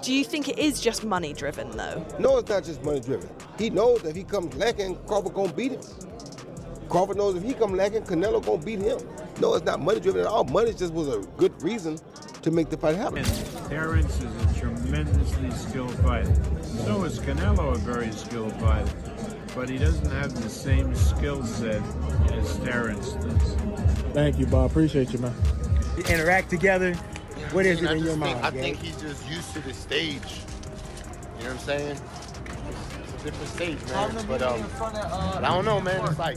Do you think it is just money driven though? No, it's not just money driven. He knows if he comes lacking, Crawford gonna beat him. Crawford knows if he comes lacking, Canelo gonna beat him. No, it's not money driven at all. Money just was a good reason to make the fight happen. Terence is a tremendously skilled fighter. So is Canelo a very skilled fighter, but he doesn't have the same skill set as Terence does. Thank you, Bob. Appreciate you, man. You interact together. What is it in your mind? I think he's just used to the stage. You know what I'm saying? It's a different stage, man. But I don't know, man. It's like...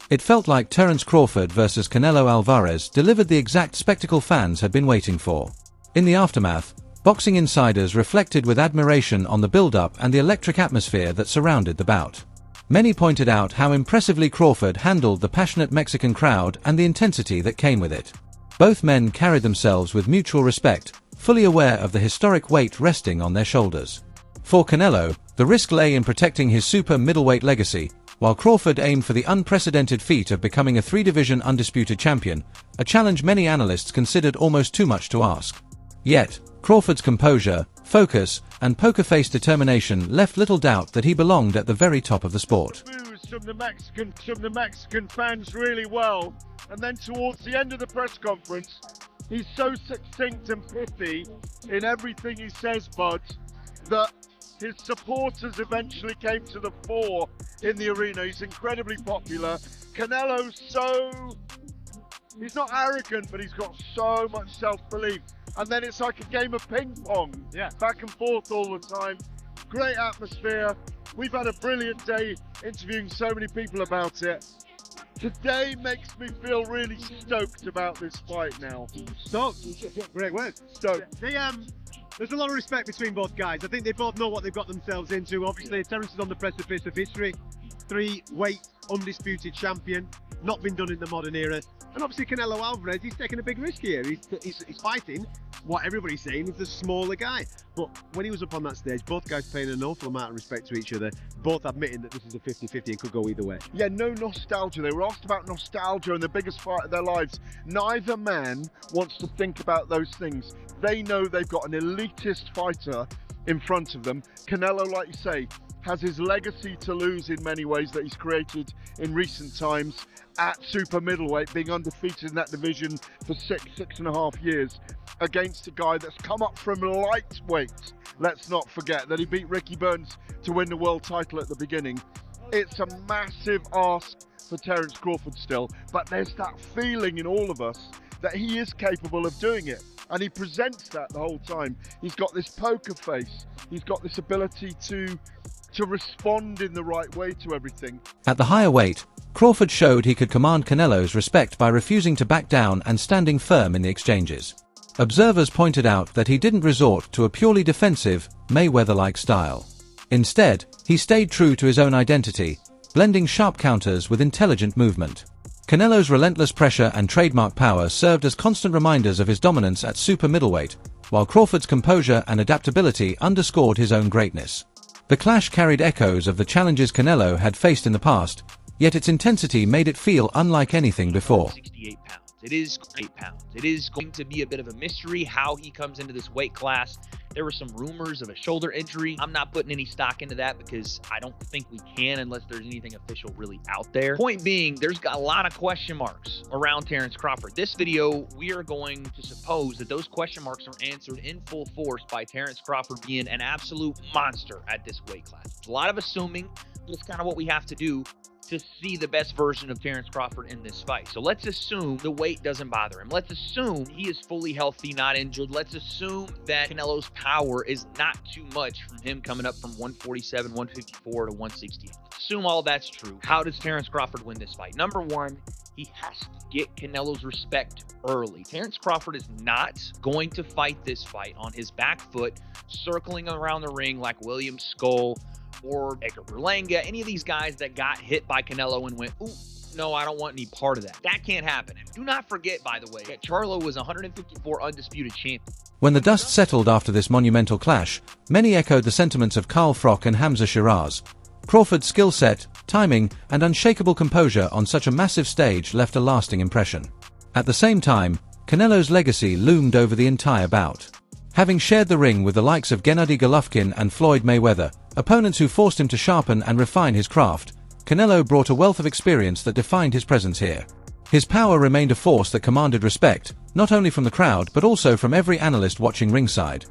It felt like Terence Crawford versus Canelo Alvarez delivered the exact spectacle fans had been waiting for. In the aftermath, boxing insiders reflected with admiration on the build-up and the electric atmosphere that surrounded the bout. Many pointed out how impressively Crawford handled the passionate Mexican crowd and the intensity that came with it. Both men carried themselves with mutual respect, fully aware of the historic weight resting on their shoulders. For Canelo, the risk lay in protecting his super middleweight legacy, while Crawford aimed for the unprecedented feat of becoming a three-division undisputed champion, a challenge many analysts considered almost too much to ask. Yet, Crawford's composure, focus, and poker-face determination left little doubt that he belonged at the very top of the sport. Moves from the Mexican fans really well, and then towards the end of the press conference, he's so succinct and pithy in everything he says, Bud, that his supporters eventually came to the fore in the arena. He's incredibly popular. Canelo's he's not arrogant, but he's got so much self-belief. And then it's like a game of ping pong, back and forth all the time. Great atmosphere. We've had a brilliant day interviewing so many people about it. Today makes me feel really stoked about this fight now. Stoked? Great word. Stoked. There's a lot of respect between both guys. I think they both know what they've got themselves into. Obviously, Terence is on the precipice of history. 3-weight undisputed champion, not been done in the modern era. And obviously Canelo Alvarez, he's taking a big risk here. He's fighting what everybody's saying is the smaller guy. But when he was up on that stage, both guys paying an awful amount of respect to each other, both admitting that this is a 50-50 and could go either way. Yeah, no nostalgia. They were asked about nostalgia and the biggest fight of their lives. Neither man wants to think about those things. They know they've got an elitist fighter in front of them. Canelo, like you say, has his legacy to lose in many ways that he's created in recent times at super middleweight, being undefeated in that division for six and a half years against a guy that's come up from lightweight. Let's not forget that he beat Ricky Burns to win the world title at the beginning. It's a massive ask for Terence Crawford still, but there's that feeling in all of us that he is capable of doing it. And he presents that the whole time. He's got this poker face. He's got this ability to respond in the right way to everything. At the higher weight, Crawford showed he could command Canelo's respect by refusing to back down and standing firm in the exchanges. Observers pointed out that he didn't resort to a purely defensive, Mayweather-like style. Instead, he stayed true to his own identity, blending sharp counters with intelligent movement. Canelo's relentless pressure and trademark power served as constant reminders of his dominance at super middleweight, while Crawford's composure and adaptability underscored his own greatness. The clash carried echoes of the challenges Canelo had faced in the past, yet its intensity made it feel unlike anything before. 68 pounds. It is 8 pounds. It is going to be a bit of a mystery how he comes into this weight class. There were some rumors of a shoulder injury. I'm not putting any stock into that because I don't think we can unless there's anything official really out there. Point being, there's got a lot of question marks around Terence Crawford. This video, we are going to suppose that those question marks are answered in full force by Terence Crawford being an absolute monster at this weight class. It's a lot of assuming, but it's kind of what we have to do to see the best version of Terence Crawford in this fight. So let's assume the weight doesn't bother him. Let's assume he is fully healthy, not injured. Let's assume that Canelo's power is not too much from him coming up from 147, 154 to 168. Assume all that's true. How does Terence Crawford win this fight? Number one, he has to get Canelo's respect early. Terence Crawford is not going to fight this fight on his back foot, circling around the ring like William Skull or Edgar Berlanga, any of these guys that got hit by Canelo and went, ooh, no, I don't want any part of that. That can't happen. And do not forget, by the way, that Charlo was 154 undisputed champion. When the dust settled after this monumental clash, many echoed the sentiments of Carl Froch and Hamza Shiraz. Crawford's skill set, timing, and unshakable composure on such a massive stage left a lasting impression. At the same time, Canelo's legacy loomed over the entire bout. Having shared the ring with the likes of Gennady Golovkin and Floyd Mayweather, opponents who forced him to sharpen and refine his craft, Canelo brought a wealth of experience that defined his presence here. His power remained a force that commanded respect, not only from the crowd but also from every analyst watching ringside.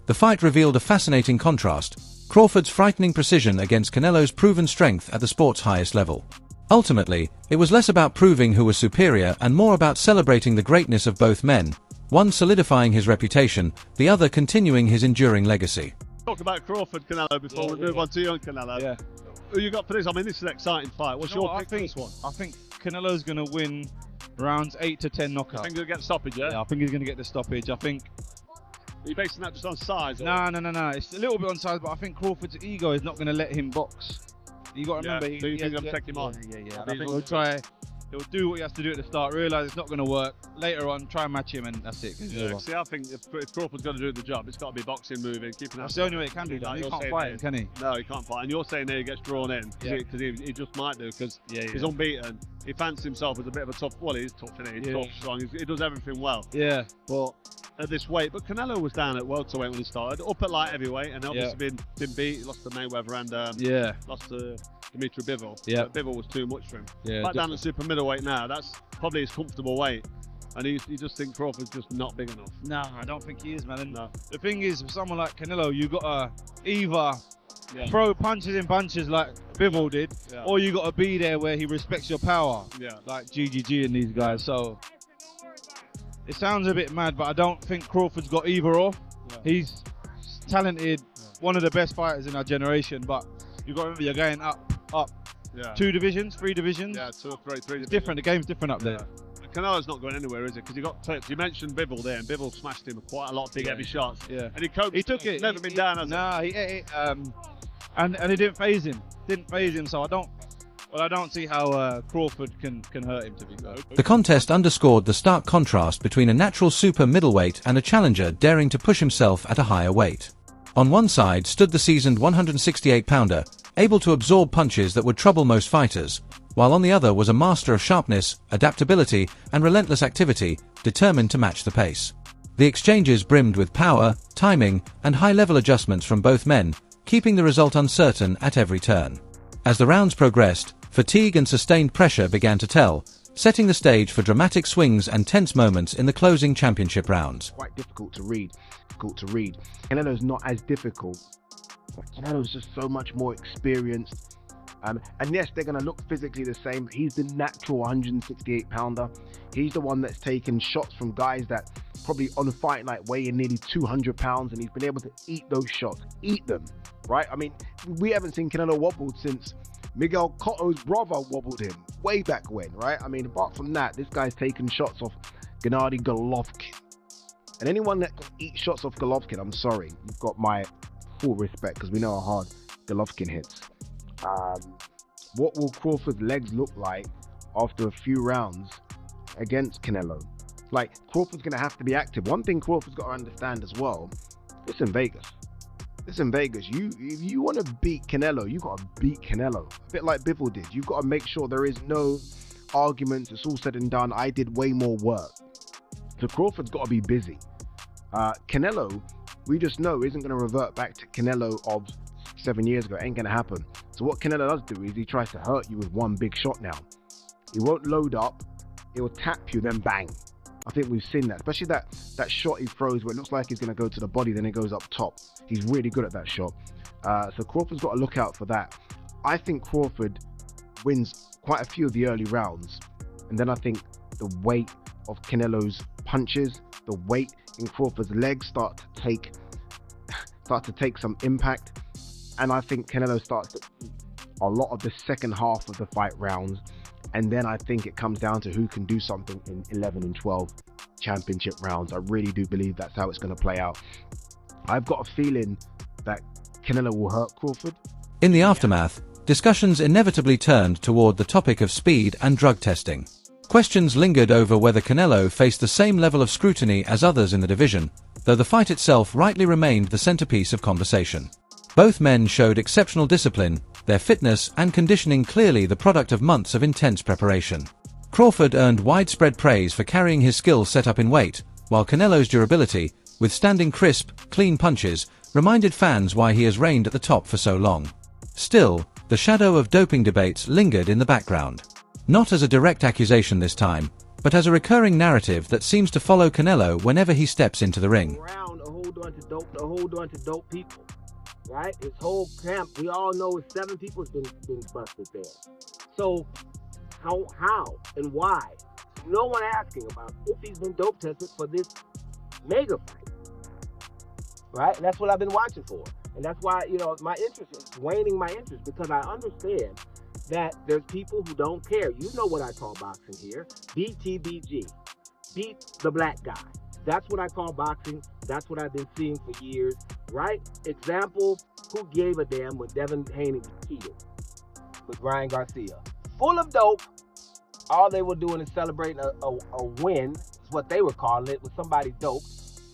The fight revealed a fascinating contrast: Crawford's frightening precision against Canelo's proven strength at the sport's highest level. Ultimately, it was less about proving who was superior and more about celebrating the greatness of both men, one solidifying his reputation, the other continuing his enduring legacy. Talk about Crawford, Canelo, before we move on to young Canelo. Yeah. Who you got for this? I mean, this is an exciting fight. What's your pick for this one? I think Canelo's going to win rounds 8 to 10 knockout. I think he'll get stoppage, yeah? Yeah, I think he's going to get the stoppage. I think... Are you basing that just on size? Or? No. It's a little bit on size, but I think Crawford's ego is not going to let him box. You got to remember. So you think he'll take him on? Yeah. I think he'll try. He'll do what he has to do at the start. Realise it's not going to work. Later on, try and match him, and that's it. Yeah. See, I think if Crawford's got to do the job, it's got to be boxing, moving, keeping. That's the only way it can do that. He can't fight him, can he? No, he can't fight. And you're saying there he gets drawn in because he just might do because he's unbeaten. He fancies himself as a bit of a tough. Well, he's tough, isn't he? He's tough, strong. He does everything well. Yeah. But at this weight, but Canelo was down at welterweight when he started, up at light heavyweight, and obviously been beat. He lost to Mayweather and lost to Dimitri Bivol. Yeah. Bivol was too much for him. Yeah. Back down to super middleweight now. That's probably his comfortable weight. And you just think Crawford's just not big enough. No, I don't think he is, man. And the thing is, for someone like Canelo, you got to either throw punches in bunches like Bivol did, or you got to be there where he respects your power, like GGG and these guys. So it sounds a bit mad, but I don't think Crawford's got either or. He's talented, one of the best fighters in our generation, but you got to remember you're going up. 2 divisions, 3 divisions. Yeah, 2 or 3 divisions. It's different. The game's different up there. Canelo's not going anywhere, is it? Because he got taped. You mentioned Bivol there, and Bivol smashed him quite a lot of big heavy shots. Yeah. And he took it. Never been down, has it? And it didn't phase him. So I don't see how Crawford can hurt him, to be fair. The contest underscored the stark contrast between a natural super middleweight and a challenger daring to push himself at a higher weight. On one side stood the seasoned 168-pounder, able to absorb punches that would trouble most fighters, while on the other was a master of sharpness, adaptability, and relentless activity, determined to match the pace. The exchanges brimmed with power, timing, and high-level adjustments from both men, keeping the result uncertain at every turn. As the rounds progressed, fatigue and sustained pressure began to tell, setting the stage for dramatic swings and tense moments in the closing championship rounds. Quite difficult to read. Canelo's not as difficult. Canelo's just so much more experienced. And yes, they're going to look physically the same. He's the natural 168-pounder. He's the one that's taken shots from guys that probably on fight night weigh in nearly 200 pounds, and he's been able to eat those shots, eat them, right? I mean, we haven't seen Canelo wobbled since Miguel Cotto's brother wobbled him way back when, right? I mean, apart from that, this guy's taken shots off Gennady Golovkin. And anyone that can eat shots off Golovkin, I'm sorry, you've got my full respect, because we know how hard Golovkin hits. What will Crawford's legs look like after a few rounds against Canelo? Like, Crawford's going to have to be active. One thing Crawford's got to understand as well, it's in Vegas. If you want to beat Canelo, you got to beat Canelo. A bit like Bivol did. You've got to make sure there is no arguments. It's all said and done. I did way more work. So Crawford's got to be busy. Canelo, we just know, isn't going to revert back to Canelo of 7 years ago. It ain't going to happen. So what Canelo does do is he tries to hurt you with one big shot now. He won't load up. He will tap you, then bang. I think we've seen that, especially that shot he throws where it looks like he's going to go to the body, then it goes up top. He's really good at that shot. So Crawford's got to look out for that. I think Crawford wins quite a few of the early rounds. And then I think the weight of Canelo's punches, the weight in Crawford's legs start to take some impact. And I think Canelo starts to eat a lot of the second half of the fight rounds. And then I think it comes down to who can do something in 11 and 12 championship rounds. I really do believe that's how it's going to play out. I've got a feeling that Canelo will hurt Crawford. In the aftermath, discussions inevitably turned toward the topic of speed and drug testing. Questions lingered over whether Canelo faced the same level of scrutiny as others in the division, though the fight itself rightly remained the centerpiece of conversation. Both men showed exceptional discipline, their fitness and conditioning clearly the product of months of intense preparation. Crawford earned widespread praise for carrying his skills set up in weight, while Canelo's durability, withstanding crisp, clean punches, reminded fans why he has reigned at the top for so long. Still, the shadow of doping debates lingered in the background. Not as a direct accusation this time, but as a recurring narrative that seems to follow Canelo whenever he steps into the ring. Around to hold on to dope people, right? His whole camp, we all know 7 people's been busted there. So how and why? No one asking about if he's been dope tested for this mega fight, right? And that's what I've been watching for, and that's why my interest is waning. My interest, because I understand that there's people who don't care. You know what I call boxing here? BTBG, beat the black guy. That's what I call boxing. That's what I've been seeing for years, right? Example, who gave a damn when Devin Haney was cheated with Ryan Garcia? Full of dope. All they were doing is celebrating a win, is what they were calling it, with somebody dope.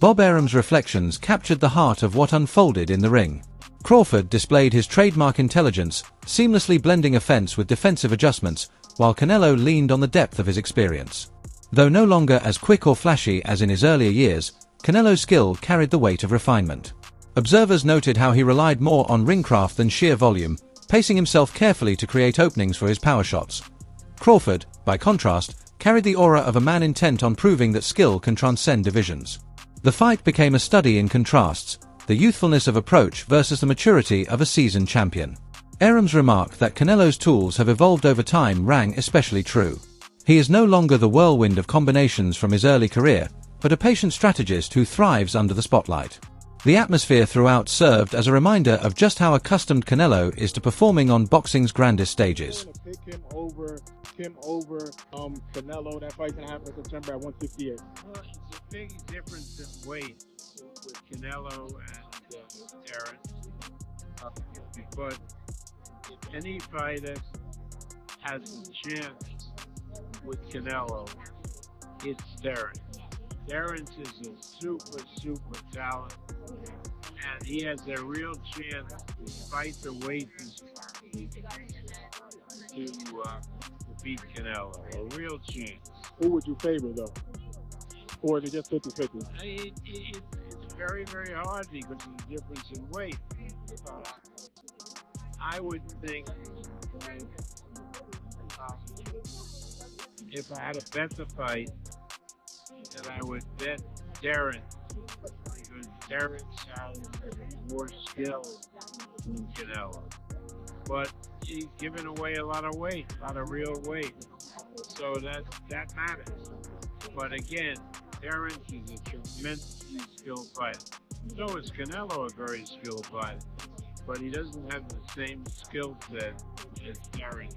Bob Arum's reflections captured the heart of what unfolded in the ring. Crawford displayed his trademark intelligence, seamlessly blending offense with defensive adjustments, while Canelo leaned on the depth of his experience. Though no longer as quick or flashy as in his earlier years, Canelo's skill carried the weight of refinement. Observers noted how he relied more on ringcraft than sheer volume, pacing himself carefully to create openings for his power shots. Crawford, by contrast, carried the aura of a man intent on proving that skill can transcend divisions. The fight became a study in contrasts, the youthfulness of approach versus the maturity of a seasoned champion. Arum's remark that Canelo's tools have evolved over time rang especially true. He is no longer the whirlwind of combinations from his early career, but a patient strategist who thrives under the spotlight. The atmosphere throughout served as a reminder of just how accustomed Canelo is to performing on boxing's grandest stages. I'm going to pick him over Canelo. That fight's going to happen in September at 168. Well, it's a big difference in weight with Canelo and Terence. But if any fighter has a chance with Canelo, it's Terence. Terence is a super talent, and he has a real chance, despite the weight, to beat Canelo. A real chance. Who would you favor, though? Or is it just 50-50? It's very hard because of the difference in weight. I would think if I had to bet the fight, that I would bet Terence, because Terence has more skill than Canelo. But he's given away a lot of weight, a lot of real weight. So that matters. But again, Terence is a tremendously skilled fighter. So is Canelo a very skilled fighter. But he doesn't have the same skill set as Terence.